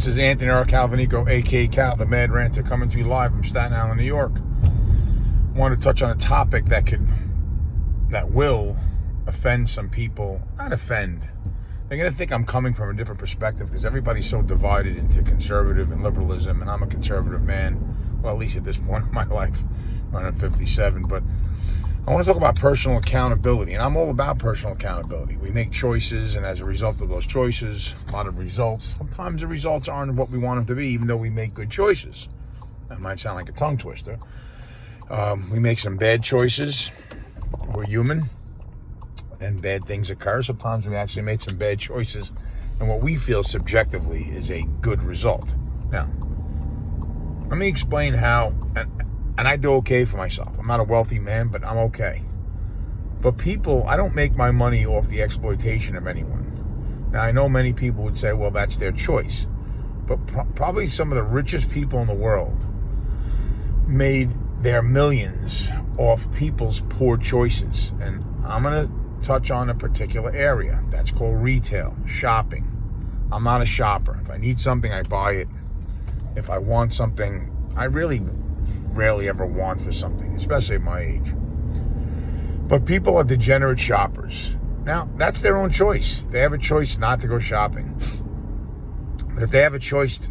This is Anthony Calvanico, a.k.a. Cal, the Mad Ranter, coming to you live from Staten Island, New York. I want to touch on a topic that will offend some people. Not offend. They're going to think I'm coming from a different perspective because everybody's so divided into conservative and liberalism, and I'm a conservative man. Well, at least at this point in my life, around 57. But I want to talk about personal accountability, and I'm all about personal accountability. We make choices, and as a result of those choices, a lot of results. Sometimes the results aren't what we want them to be, even though we make good choices. That might sound like a tongue twister. We make some bad choices. We're human, and bad things occur. Sometimes we actually made some bad choices, and what we feel subjectively is a good result. Now, let me explain how, and I do okay for myself. I'm not a wealthy man, but I'm okay. But I don't make my money off the exploitation of anyone. Now, I know many people would say, well, that's their choice. But probably some of the richest people in the world made their millions off people's poor choices. And I'm going to touch on a particular area. That's called retail, shopping. I'm not a shopper. If I need something, I buy it. If I want something, I really rarely ever want for something, especially at my age. But people are degenerate shoppers. Now, that's their own choice. They have a choice not to go shopping. But if they have a choice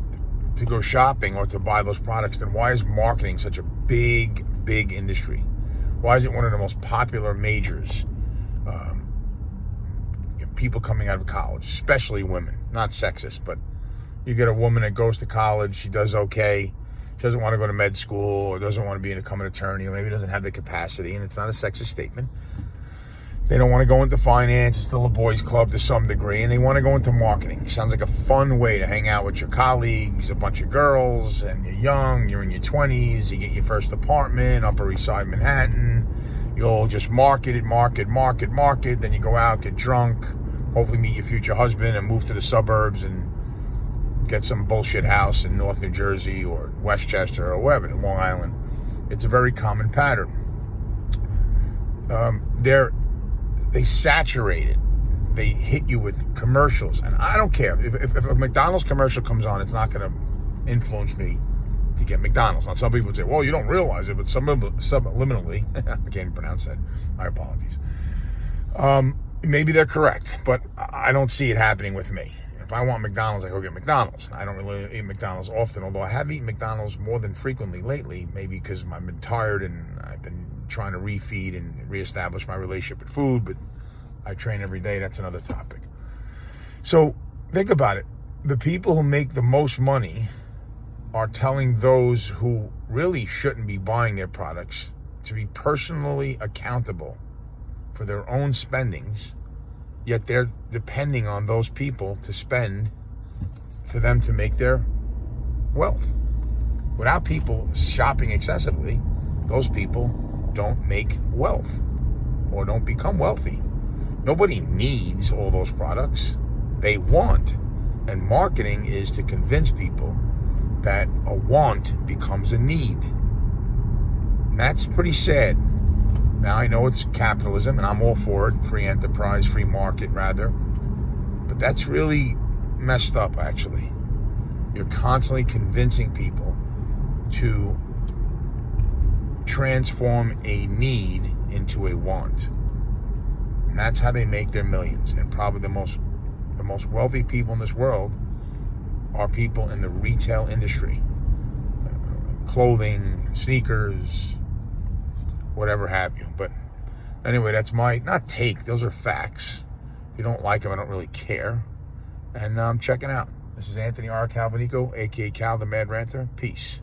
to go shopping or to buy those products, then why is marketing such a big industry? Why is it one of the most popular majors? People coming out of college, especially women, not sexist, but you get a woman that goes to college, she does okay, she doesn't want to go to med school or doesn't want to become an attorney or maybe doesn't have the capacity, and it's not a sexist statement. They don't want to go into finance. It's still a boys' club to some degree, and they want to go into marketing. Sounds like a fun way to hang out with your colleagues, a bunch of girls, and you're young, you're in your 20s, you get your first apartment, Upper East Side Manhattan. You'll just market, then you go out, get drunk, hopefully meet your future husband and move to the suburbs and get some bullshit house in North New Jersey or Westchester or wherever, in Long Island. It's a very common pattern. They saturate it. They hit you with commercials. And I don't care. If a McDonald's commercial comes on, it's not going to influence me to get McDonald's. Now, some people would say, well, you don't realize it, but subliminally, I can't even pronounce that. My apologies. Maybe they're correct, but I don't see it happening with me. If I want McDonald's, I go get McDonald's. I don't really eat McDonald's often, although I have eaten McDonald's more than frequently lately, maybe because I've been tired and I've been trying to refeed and reestablish my relationship with food, but I train every day. That's another topic. So think about it. The people who make the most money are telling those who really shouldn't be buying their products to be personally accountable for their own spendings, yet they're depending on those people to spend for them to make their wealth. Without people shopping excessively, those people don't make wealth or don't become wealthy. Nobody needs all those products. They want. And marketing is to convince people that a want becomes a need. And that's pretty sad. Now, I know it's capitalism, and I'm all for it. Free enterprise, free market, rather. But that's really messed up, actually. You're constantly convincing people to transform a need into a want. And that's how they make their millions. And probably the most wealthy people in this world are people in the retail industry. Clothing, sneakers, whatever have you. But anyway, that's my, not take, those are facts. If you don't like them, I don't really care. And I'm checking out. This is Anthony R. Calvanico, a.k.a. Cal, the Mad Ranter. Peace.